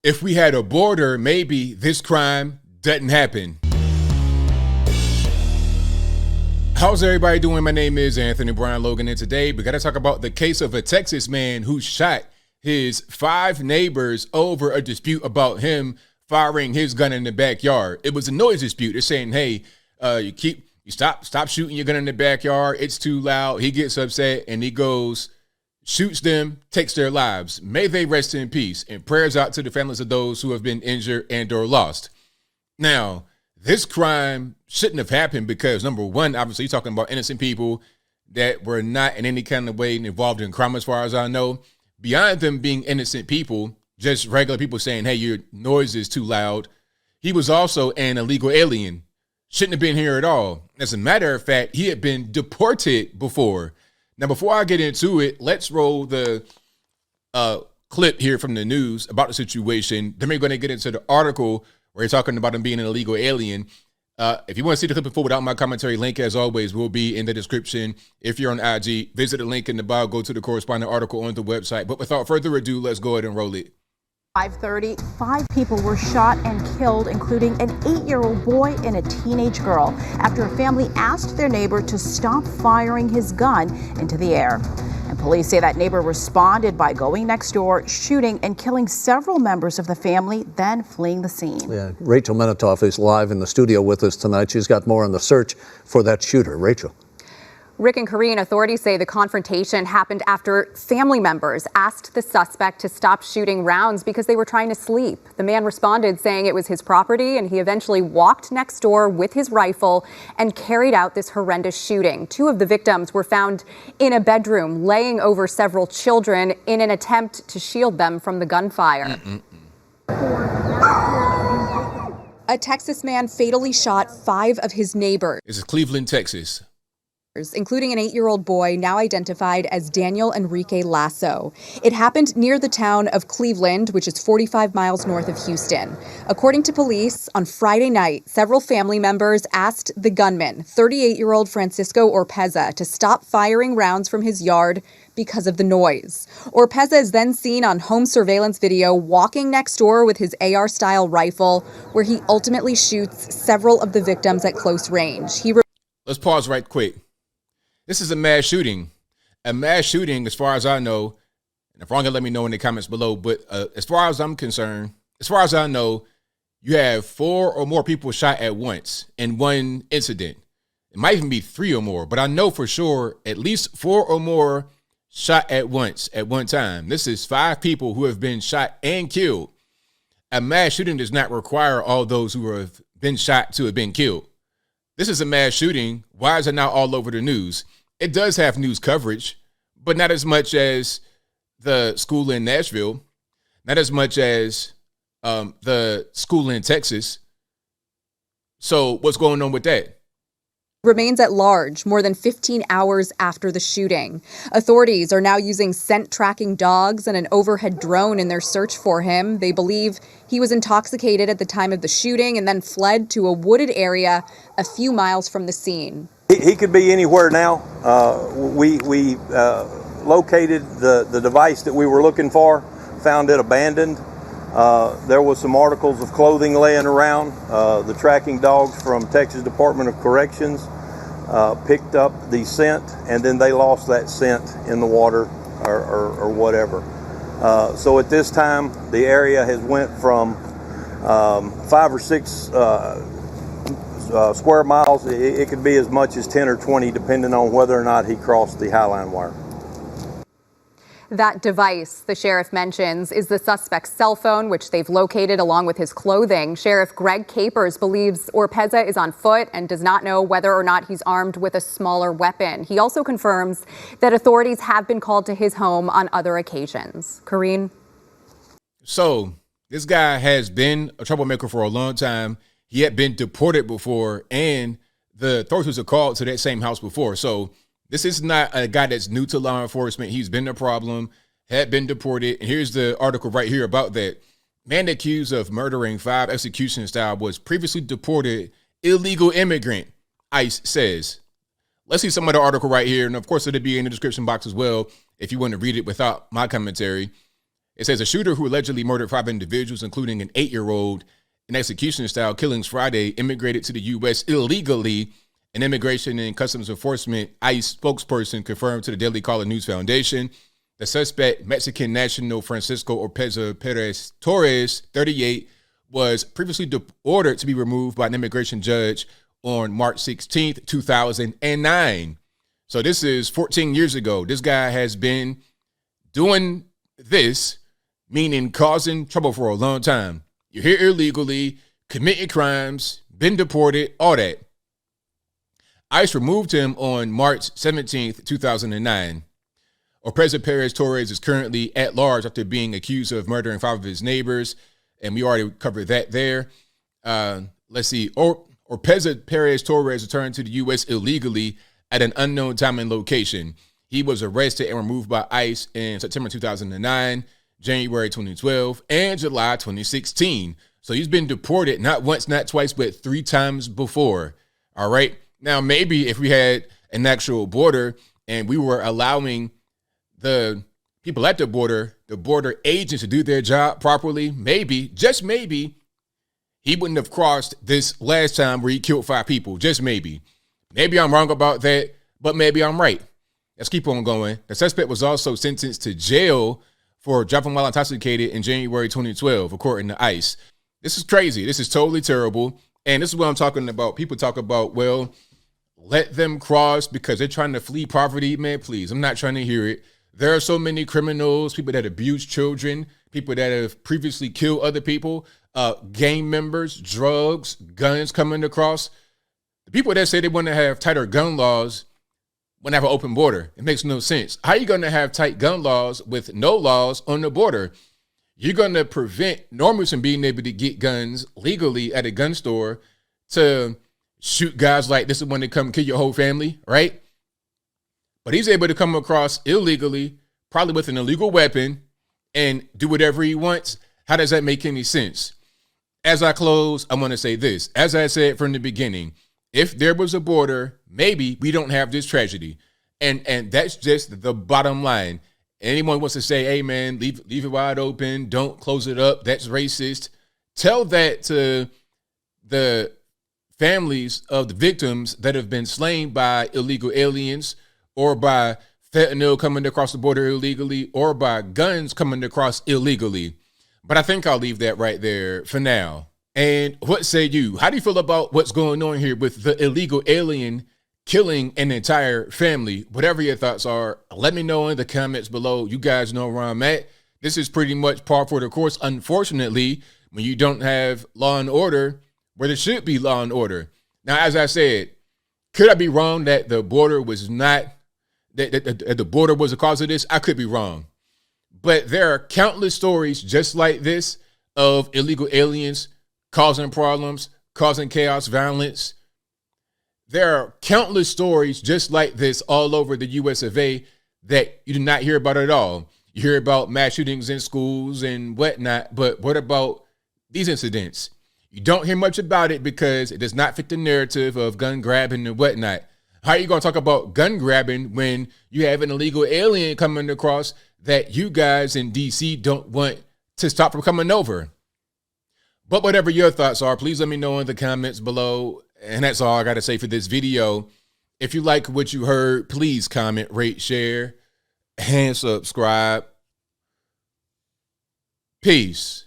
If we had a border, maybe this crime doesn't happen. How's everybody doing? My name is Anthony Brian Logan, and today we got to talk about the case of a Texas man who shot his 5 neighbors over a dispute about him firing his gun in the backyard. It was a noise dispute. They're saying, hey, you stop shooting your gun in the backyard. It's too loud. He gets upset and he goes, shoots them, takes their lives. May they rest in peace, and prayers out to the families of those who have been injured and or lost. Now, this crime shouldn't have happened because, number one, obviously you're talking about innocent people that were not in any kind of way involved in crime as far as I know. Beyond them being innocent people, just regular people saying, hey, your noise is too loud. He was also an illegal alien. Shouldn't have been here at all. As a matter of fact, he had been deported before. Now, before I get into it, let's roll the clip here from the news about the situation. Then we're going to get into the article where you're talking about him being an illegal alien. If you want to see the clip before without my commentary, link as always will be in the description. If you're on IG, visit the link in the bio, go to the corresponding article on the website. But without further ado, let's go ahead and roll it. 5:30, 5 people were shot and killed, including an 8-year-old boy and a teenage girl, after a family asked their neighbor to stop firing his gun into the air. And police say that neighbor responded by going next door, shooting and killing several members of the family, then fleeing the scene. Yeah, Rachel Menitoff is live in the studio with us tonight. She's got more on the search for that shooter. Rachel. Rick and Karine, authorities say the confrontation happened after family members asked the suspect to stop shooting rounds because they were trying to sleep. The man responded saying it was his property, and he eventually walked next door with his rifle and carried out this horrendous shooting. 2 of the victims were found in a bedroom, laying over several children in an attempt to shield them from the gunfire. A Texas man fatally shot 5 of his neighbors. This is Cleveland, Texas, including an 8-year-old boy now identified as Daniel Enrique Lasso. It happened near the town of Cleveland, which is 45 miles north of Houston. According to police, on Friday night, several family members asked the gunman, 38-year-old Francisco Orpeza, to stop firing rounds from his yard because of the noise. Orpeza is then seen on home surveillance video walking next door with his AR-style rifle, where he ultimately shoots several of the victims at close range. Let's pause right quick. This is a mass shooting. A mass shooting, as far as I know, and if wrong, let me know in the comments below, but as far as I'm concerned, as far as I know, you have 4 or more people shot at once in one incident. It might even be 3 or more, but I know for sure at least 4 or more shot at once at one time. This is 5 people who have been shot and killed. A mass shooting does not require all those who have been shot to have been killed. This is a mass shooting. Why is it not all over the news? It does have news coverage, but not as much as the school in Nashville, not as much as the school in Texas. So what's going on with that? Remains at large more than 15 hours after the shooting. Authorities are now using scent tracking dogs and an overhead drone in their search for him. They believe he was intoxicated at the time of the shooting and then fled to a wooded area a few miles from the scene. He could be anywhere now. We located the device that we were looking for, found it abandoned. There was some articles of clothing laying around. The tracking dogs from Texas Department of Corrections picked up the scent, and then they lost that scent in the water or whatever. So at this time, the area has went from 5 or 6 square miles. It could be as much as 10 or 20, depending on whether or not he crossed the Highline wire. That device, the sheriff mentions, is the suspect's cell phone, which they've located along with his clothing. Sheriff Greg Capers believes Orpeza is on foot and does not know whether or not he's armed with a smaller weapon. He also confirms that authorities have been called to his home on other occasions. Karine? So this guy has been a troublemaker for a long time. He had been deported before, and the authorities were called to that same house before. So this is not a guy that's new to law enforcement. He's been a problem, had been deported. And here's the article right here about that. Man accused of murdering 5 execution style was previously deported illegal immigrant, ICE says. Let's see some of the article right here. And of course, it'll be in the description box as well if you want to read it without my commentary. It says a shooter who allegedly murdered 5 individuals, including an 8-year-old, in execution-style killings Friday, immigrated to the U.S. illegally. An Immigration and Customs Enforcement ICE spokesperson confirmed to the Daily Caller News Foundation. The suspect, Mexican national Francisco Orpeza Perez Torres, 38, was previously ordered to be removed by an immigration judge on March 16th, 2009. So this is 14 years ago. This guy has been doing this, meaning causing trouble for a long time. You're here illegally, committing crimes, been deported, all that. ICE removed him on March 17th, 2009. Orpeza Perez Torres is currently at large after being accused of murdering 5 of his neighbors, and we already covered that there. Let's see. Orpeza Perez Torres returned to the U.S. illegally at an unknown time and location. He was arrested and removed by ICE in September 2009, January 2012, and July 2016. So he's been deported not once, not twice, but 3 times before. All right. Now, maybe if we had an actual border and we were allowing the people at the border agents to do their job properly, maybe, just maybe, he wouldn't have crossed this last time where he killed 5 people. Just maybe. Maybe I'm wrong about that, but maybe I'm right. Let's keep on going. The suspect was also sentenced to jail for driving while intoxicated in January 2012, according to ICE. This is crazy. This is totally terrible. And this is what I'm talking about. People talk about, well, let them cross because they're trying to flee poverty. Man, please, I'm not trying to hear it. There are so many criminals, people that abuse children, people that have previously killed other people, gang members, drugs, guns coming across. The people that say they want to have tighter gun laws want to have an open border. It makes no sense. How are you going to have tight gun laws with no laws on the border? You're going to prevent normals from being able to get guns legally at a gun store to shoot guys like this is when they come kill your whole family, right? But he's able to come across illegally, probably with an illegal weapon, and do whatever he wants. How does that make any sense? As I close, I want to say this. As I said from the beginning, if there was a border, maybe we don't have this tragedy. And that's just the bottom line. Anyone wants to say, hey, man, leave it wide open. Don't close it up. That's racist. Tell that to the families of the victims that have been slain by illegal aliens or by fentanyl coming across the border illegally or by guns coming across illegally. But I think I'll leave that right there for now. And what say you? How do you feel about what's going on here with the illegal alien killing an entire family? Whatever your thoughts are, let me know in the comments below. You guys know where I'm at. This is pretty much par for the course. Unfortunately, when you don't have law and order where there should be law and order. Now, as I said, could I be wrong that the border was not, that the border was the cause of this? I could be wrong. But there are countless stories just like this of illegal aliens causing problems, causing chaos, violence. There are countless stories just like this all over the US of A that you do not hear about at all. You hear about mass shootings in schools and whatnot, but what about these incidents? You don't hear much about it because it does not fit the narrative of gun grabbing and whatnot. How are you going to talk about gun grabbing when you have an illegal alien coming across that you guys in DC don't want to stop from coming over? But whatever your thoughts are, please let me know in the comments below. And that's all I got to say for this video. If you like what you heard, please comment, rate, share, and subscribe. Peace.